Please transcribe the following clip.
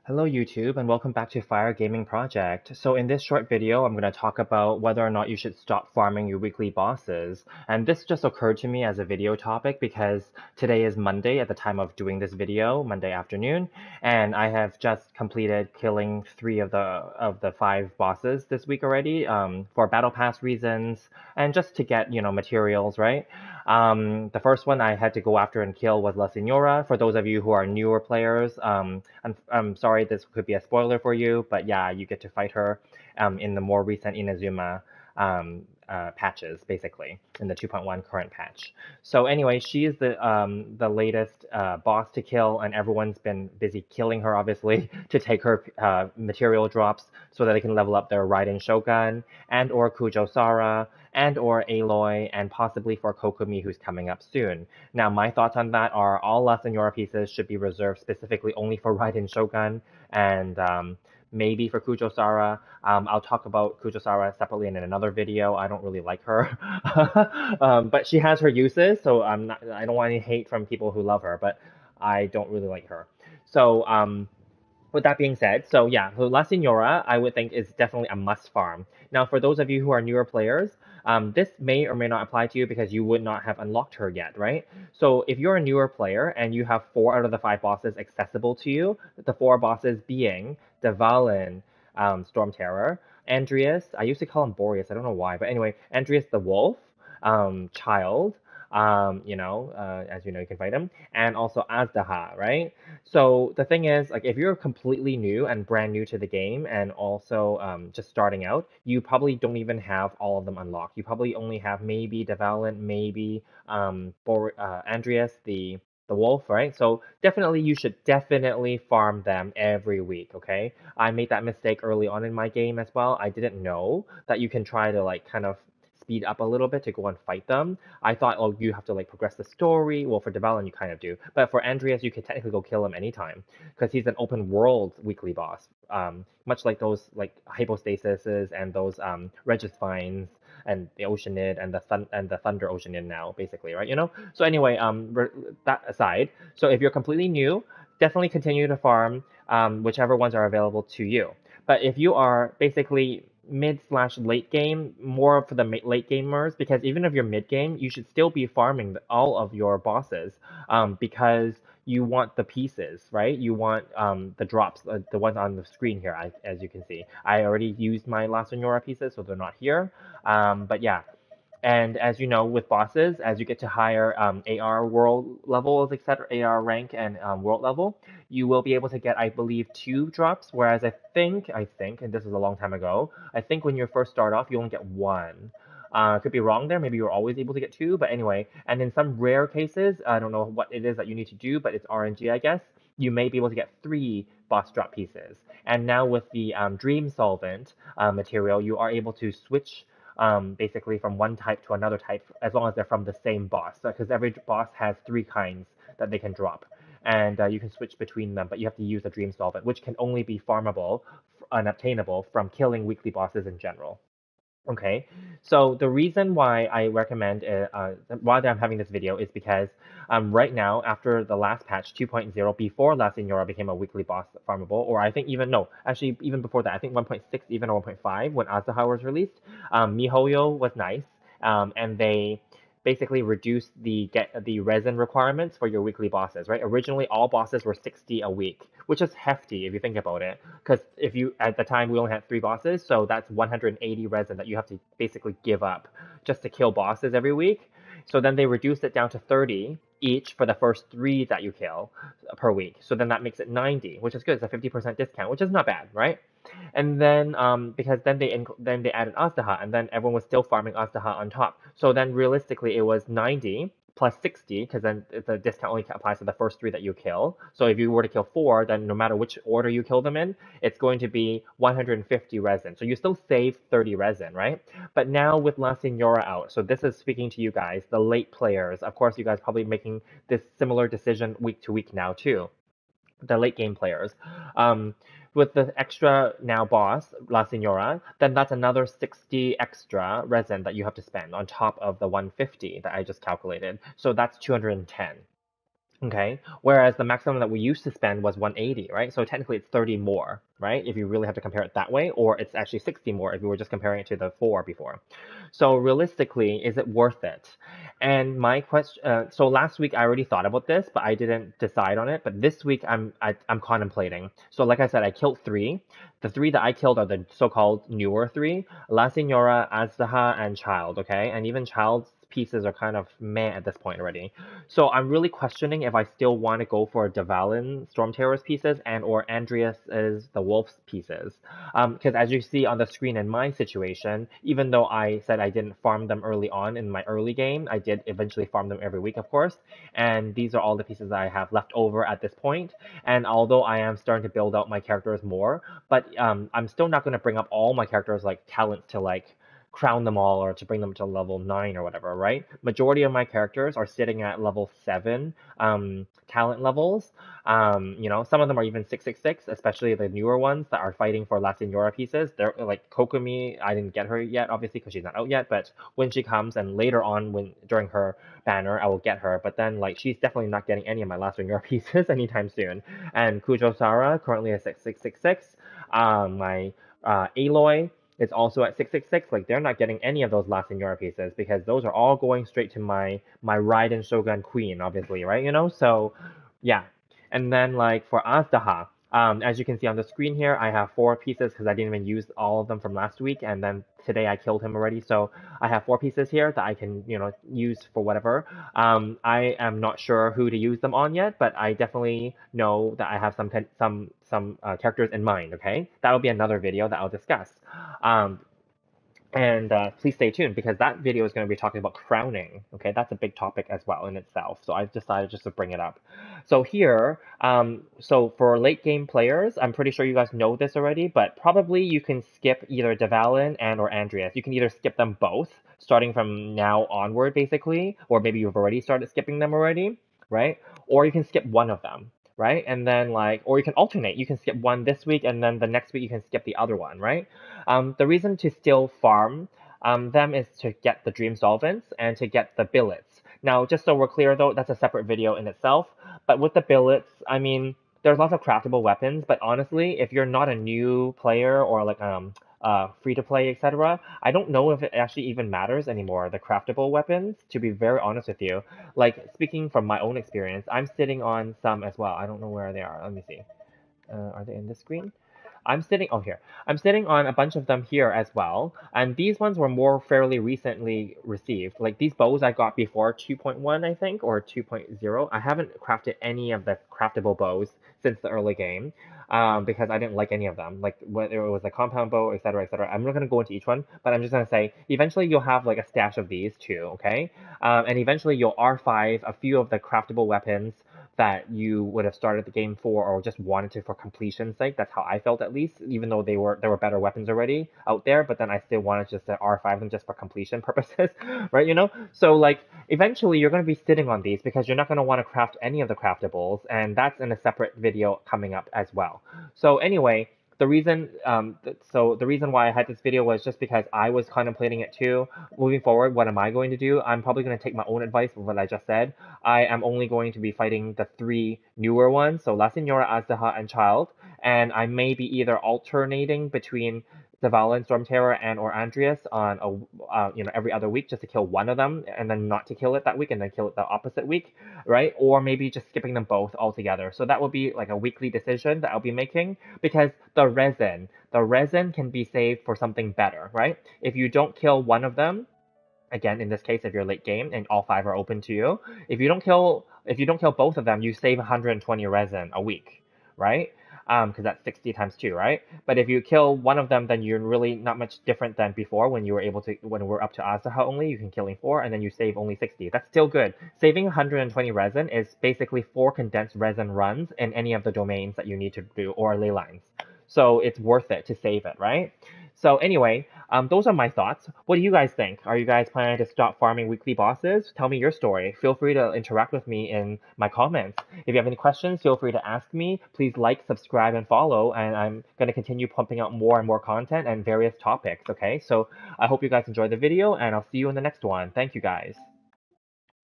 Hello YouTube and welcome back to Fire Gaming Project. So in this short video, I'm going to talk about whether or not you should stop farming your weekly bosses. And this just occurred to me as a video topic because today is Monday at the time of doing this video, Monday afternoon, and I have just completed killing 3 of the 5 bosses this week already for battle pass reasons and just to get, materials, right? The first one I had to go after and kill was La Senora. For those of you who are newer players, I'm sorry this could be a spoiler for you, but yeah, you get to fight her in the more recent Inazuma patches, basically, in the 2.1 current patch. So anyway, she is the latest boss to kill, and everyone's been busy killing her, obviously, to take her material drops so that they can level up their Raiden Shogun and or Kujo Sara and or Aloy, and possibly for Kokumi, who's coming up soon. Now, my thoughts on that are all La Senora pieces should be reserved specifically only for Raiden Shogun, and maybe for Kujo Sara. I'll talk about Kujo Sara separately in another video. I don't really like her, but she has her uses, so I don't want any hate from people who love her, but I don't really like her. So with that being said, so yeah, so La Senora, I would think is definitely a must farm. Now, for those of you who are newer players, this may or may not apply to you because you would not have unlocked her yet, right? So if you're a newer player and you have 4 out of the 5 bosses accessible to you, the 4 bosses being Devalin, Storm Terror, Andreas, I used to call him Boreas, I don't know why, but anyway, Andreas the Wolf, Child, as you know, you can fight him, and also Azdaha, right? So the thing is, like, if you're completely new and brand new to the game, and also just starting out, you probably don't even have all of them unlocked. You probably only have maybe Devalent, maybe Andreas, the wolf, right? So definitely, you should definitely farm them every week. Okay, I made that mistake early on in my game as well. I didn't know that you can try to like kind of speed up a little bit to go and fight them. I thought, oh, you have to like progress the story. Well, for Devalin, you kind of do, but for Andreas, you can technically go kill him anytime because he's an open world weekly boss, much like those like hypostasises and those Regisvines and the Oceanid and the Thunder Oceanid now, basically, right? So anyway, that aside, so if you're completely new, definitely continue to farm whichever ones are available to you. But if you are basically mid/late game, more for the late gamers, because even if you're mid game, you should still be farming all of your bosses, because you want the pieces, right? You want the drops, the ones on the screen here, as you can see. I already used my La Senora pieces, so they're not here. But yeah, and as you know, with bosses, as you get to higher AR world levels, etc., AR rank and world level, you will be able to get, I believe, 2 drops. Whereas I think, and this is a long time ago, I think when you first start off, you only get 1. Could be wrong there. Maybe you're always able to get 2, but anyway. And in some rare cases, I don't know what it is that you need to do, but it's RNG, I guess. You may be able to get 3 boss drop pieces. And now with the Dream Solvent material, you are able to switch basically from one type to another type as long as they're from the same boss. Because every boss has 3 kinds that they can drop. And you can switch between them, but you have to use a Dream Solvent, which can only be farmable and obtainable from killing weekly bosses in general. Okay, so the reason why I recommend why I'm having this video is because right now, after the last patch 2.0, before La Senora became a weekly boss farmable, or I think even, no, actually even before that, I think 1.6 even or 1.5 when Azaha was released, MiHoYo was nice, and they basically reduced the resin requirements for your weekly bosses, right? Originally, all bosses were 60 a week, which is hefty if you think about it. Because if you, at the time, we only had 3 bosses, so that's 180 resin that you have to basically give up just to kill bosses every week. So then they reduced it down to 30 each for the first 3 that you kill per week. So then that makes it 90, which is good. It's a 50% discount, which is not bad, right? And then because then they added Astaha, and then everyone was still farming Astaha on top. So then realistically, it was 90 plus 60, because then the discount only applies to the first 3 that you kill. So if you were to kill 4, then no matter which order you kill them in, it's going to be 150 resin. So you still save 30 resin, right? But now with La Senora out, so this is speaking to you guys, the late players. Of course, you guys probably making this similar decision week to week now too, the late game players. With the extra now boss, La Senora, then that's another 60 extra resin that you have to spend on top of the 150 that I just calculated. So that's 210. Okay, whereas the maximum that we used to spend was 180, right? So technically it's 30 more, right? If you really have to compare it that way, or it's actually 60 more if you were just comparing it to the 4 before. So realistically, is it worth it? And my question, so last week I already thought about this, but I didn't decide on it. But this week I'm contemplating. So like I said, I killed three. The three that I killed are the so-called newer three: La Signora, Azdaha, and Child. Okay, and even Child's pieces are kind of meh at this point already. So I'm really questioning if I still want to go for Devalin Storm Terror's pieces and or Andreas's the Wolf's pieces. Because as you see on the screen in my situation, even though I said I didn't farm them early on in my early game, I did eventually farm them every week, of course. And these are all the pieces I have left over at this point. And although I am starting to build out my characters more, but I'm still not going to bring up all my characters like talents to like crown them all or to bring them to level 9 or whatever, right? Majority of my characters are sitting at level 7 talent levels. Some of them are even 666, especially the newer ones that are fighting for La Senora pieces. They're like Kokumi. I didn't get her yet, obviously, because she's not out yet. But when she comes and later on, when during her banner, I will get her. But then, like, she's definitely not getting any of my La Senora pieces anytime soon. And Kujo Sara currently at 6666. My Aloy is also at 666. Like they're not getting any of those La Senora pieces because those are all going straight to my Raiden Shogun Queen, obviously, right? So yeah. And then like for Azdaha, as you can see on the screen here, I have 4 pieces because I didn't even use all of them from last week, and then today I killed him already. So I have 4 pieces here that I can, use for whatever. I am not sure who to use them on yet, but I definitely know that I have some characters in mind. Okay, that will be another video that I'll discuss. Um, and please stay tuned because that video is going to be talking about crowning. Okay, that's a big topic as well in itself. So I've decided just to bring it up. So here, so for late game players, I'm pretty sure you guys know this already, but probably you can skip either Devalin and or Andreas. You can either skip them both, starting from now onward, basically, or maybe you've already started skipping them already, right? Or you can skip one of them. Right? And then or you can alternate. You can skip one this week and then the next week you can skip the other one, right? The reason to still farm them is to get the Dream Solvents and to get the billets. Now, just so we're clear though, that's a separate video in itself. But with the billets, I mean, there's lots of craftable weapons, but honestly, if you're not a new player or like free to play, etc., I don't know if it actually even matters anymore, the craftable weapons, to be very honest with you. Like, speaking from my own experience, I'm sitting on some as well. I don't know where they are. Let me see. Are they in this screen? Here. I'm sitting on a bunch of them here as well, and these ones were more fairly recently received. Like these bows I got before 2.1, I think, or 2.0. I haven't crafted any of the craftable bows since the early game, because I didn't like any of them. Like whether it was a compound bow, etc., etc. I'm not gonna go into each one, but I'm just gonna say eventually you'll have like a stash of these too, okay? And eventually you'll R5 a few of the craftable weapons that you would have started the game for or just wanted to for completion's sake. That's how I felt at least, even though there were better weapons already out there, but then I still wanted just to R5 them just for completion purposes, right? So like eventually you're going to be sitting on these because you're not going to want to craft any of the craftables, and that's in a separate video coming up as well. So anyway, the reason why I had this video was just because I was contemplating it too. Moving forward, what am I going to do? I'm probably going to take my own advice of what I just said. I am only going to be fighting the 3 newer ones, so La Signora, Azdaha, and Child, and I may be either alternating between Zavala, Storm Terror, and or Andreas on every other week just to kill one of them and then not to kill it that week and then kill it the opposite week, right? Or maybe just skipping them both altogether. So that will be like a weekly decision that I'll be making because the resin can be saved for something better, right? If you don't kill one of them, again, in this case, if you're late game and all 5 are open to you, if you don't kill both of them, you save 120 resin a week, right? Because that's 60 times 2, right? But if you kill one of them, then you're really not much different than before when we're up to Asaha only, you can killing 4, and then you save only 60. That's still good. Saving 120 resin is basically 4 condensed resin runs in any of the domains that you need to do, or ley lines. So it's worth it to save it, right? So anyway, those are my thoughts. What do you guys think? Are you guys planning to stop farming weekly bosses? Tell me your story. Feel free to interact with me in my comments. If you have any questions, feel free to ask me. Please like, subscribe, and follow, and I'm going to continue pumping out more and more content and various topics, okay? So I hope you guys enjoyed the video, and I'll see you in the next one. Thank you, guys.